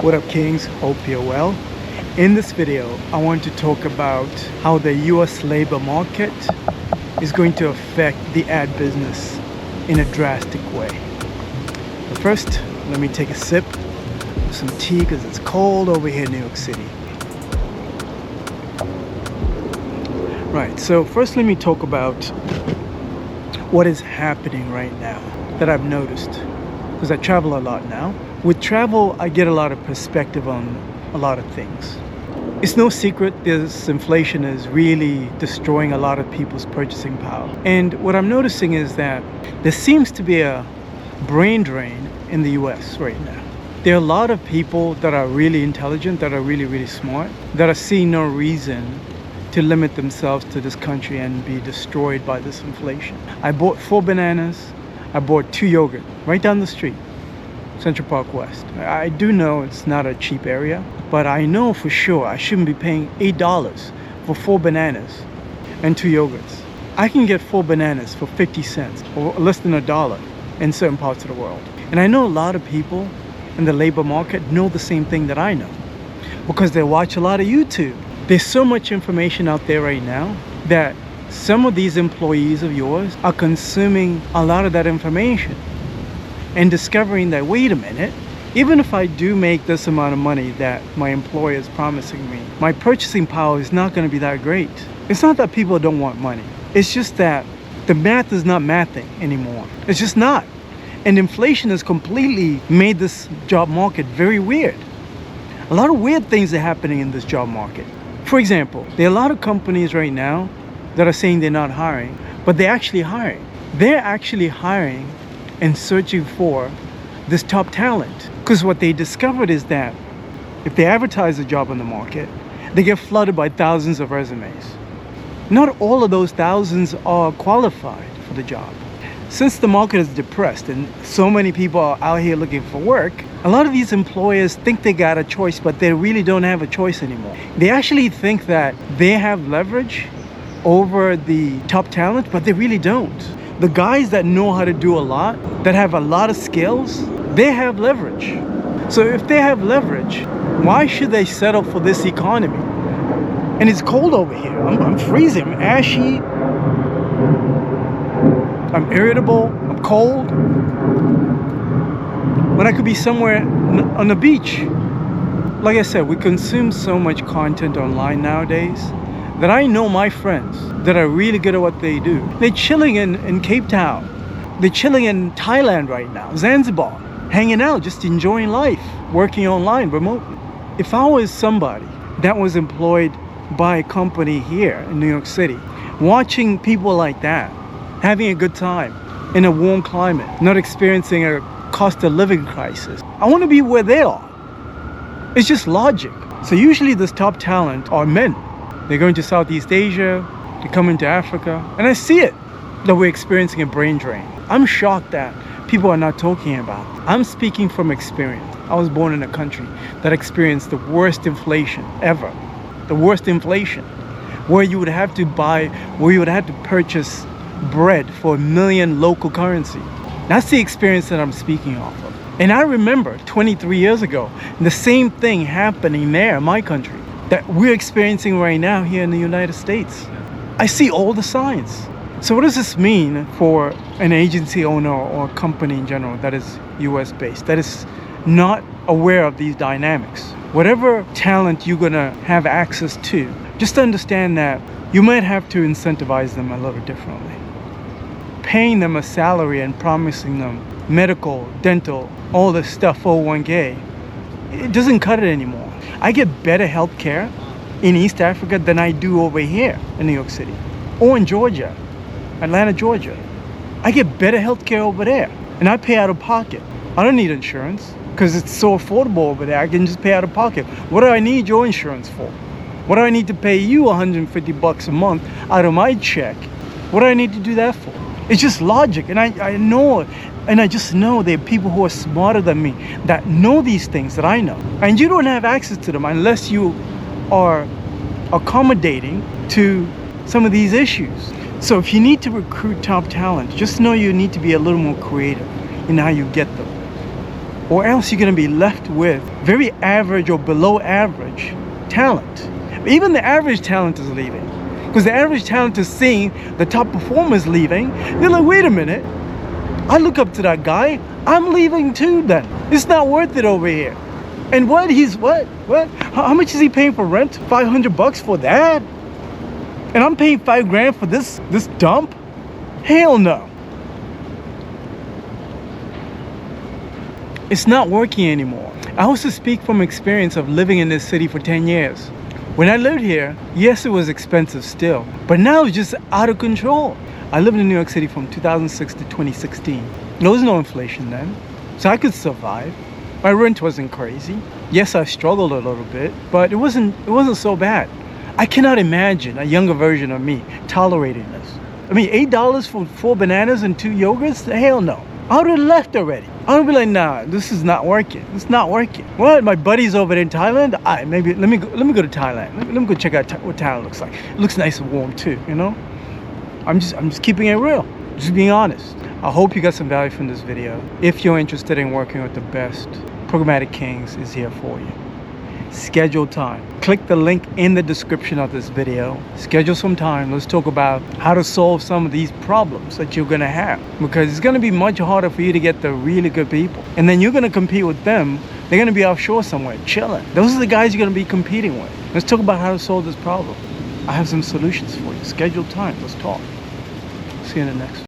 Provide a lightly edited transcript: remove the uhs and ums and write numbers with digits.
What up, Kings? Hope you're well. In this video, I want to talk about how the US labor market is going to affect the ad business in a drastic way. But first, let me take a sip of some tea because it's cold over here in New York City. Right, so first let me talk about what is happening right now that I've noticed, because I travel a lot now. With travel, I get a lot of perspective on a lot of things. It's no secret this inflation is really destroying a lot of people's purchasing power. And what I'm noticing is that there seems to be a brain drain in the US right now. There are a lot of people that are really intelligent, that are really smart, that are seeing no reason to limit themselves to this country and be destroyed by this inflation. I bought 4 bananas, I bought 2 yogurt right down the street, Central Park West. I do know it's not a cheap area, but I know for sure I shouldn't be paying $8 for 4 bananas and 2 yogurts. I can get 4 bananas for 50 cents or less than $1 in certain parts of the world. And I know a lot of people in the labor market know the same thing that I know because they watch a lot of YouTube. There's so much information out there right now that some of these employees of yours are consuming a lot of that information and discovering that, wait a minute, even if I do make this amount of money that my employer is promising me, my purchasing power is not going to be that great. It's not that people don't want money. It's just that the math is not mathing anymore. It's just not. And inflation has completely made this job market very weird. A lot of weird things are happening in this job market. For example, there are a lot of companies right now that are saying they're not hiring, but they're actually hiring. They're actually hiring and searching for this top talent. Because what they discovered is that if they advertise a job on the market, they get flooded by thousands of resumes. Not all of those thousands are qualified for the job. Since the market is depressed and so many people are out here looking for work, a lot of these employers think they got a choice, but they really don't have a choice anymore. They actually think that they have leverage over the top talent, but they really don't. The guys that know how to do a lot, that have a lot of skills, they have leverage. So if they have leverage, why should they settle for this economy? And it's cold over here. I'm freezing, I'm ashy, I'm irritable, I'm cold, when I could be somewhere on the beach. Like I said, we consume so much content online nowadays that I know my friends that are really good at what they do. They're chilling in Cape Town. They're chilling in Thailand right now, Zanzibar, hanging out, just enjoying life, working online remotely. If I was somebody that was employed by a company here in New York City, watching people like that, having a good time in a warm climate, not experiencing a cost of living crisis, I want to be where they are. It's just logic. So usually this top talent are men. They're going to Southeast Asia, they come into Africa, and I see it, that we're experiencing a brain drain. I'm shocked that people are not talking about it. I'm speaking from experience. I was born in a country that experienced the worst inflation ever. The worst inflation, where you would have to purchase bread for 1 million local currency. That's the experience that I'm speaking off of. And I remember 23 years ago, the same thing happening there in my country that we're experiencing right now here in the United States. I see all the signs. So what does this mean for an agency owner or a company in general that is US based, that is not aware of these dynamics? Whatever talent you're gonna have access to, just understand that you might have to incentivize them a little differently. Paying them a salary and promising them medical, dental, all this stuff, 401k, it doesn't cut it anymore. I get better health care in East Africa than I do over here in New York City or in Georgia, Atlanta, Georgia. I get better health care over there and I pay out of pocket. I don't need insurance because it's so affordable over there. I can just pay out of pocket. What do I need your insurance for? What do I need to pay you $150 a month out of my check? What do I need to do that for? It's just logic, and I know, and I just know there are people who are smarter than me that know these things that I know. And you don't have access to them unless you are accommodating to some of these issues. So if you need to recruit top talent, just know you need to be a little more creative in how you get them. or else you're going to be left with very average or below average talent. Even the average talent is leaving, because the average talent is seeing the top performers leaving. They're like, wait a minute, I look up to that guy, I'm leaving too then. It's not worth it over here. And what? How much is he paying for rent? $500 for that? And I'm paying $5,000 for this dump? Hell no. It's not working anymore. I also speak from experience of living in this city for 10 years. When I lived here, yes, it was expensive still, but now it's just out of control. I lived in New York City from 2006 to 2016. There was no inflation then, so I could survive. My rent wasn't crazy. Yes, I struggled a little bit, but it wasn't so bad. I cannot imagine a younger version of me tolerating this. I mean, $8 for 4 bananas and 2 yogurts? Hell no. I would have left already. I would be like, nah, this is not working. It's not working. What? My buddy's over there in Thailand? Maybe let me go to Thailand. Let me go check out what Thailand looks like. It looks nice and warm too, you know? I'm just keeping it real. Just being honest. I hope you got some value from this video. If you're interested in working with the best, Programmatic Kings is here for you. Schedule time. Click the link in the description of this video. Schedule some time. Let's talk about how to solve some of these problems that you're gonna have, because it's gonna be much harder for you to get the really good people, and then you're gonna compete with them. They're gonna be offshore somewhere chilling. Those are the guys you're gonna be competing with. Let's talk about how to solve this problem. I have some solutions for you. Schedule time. Let's talk. See you in the next.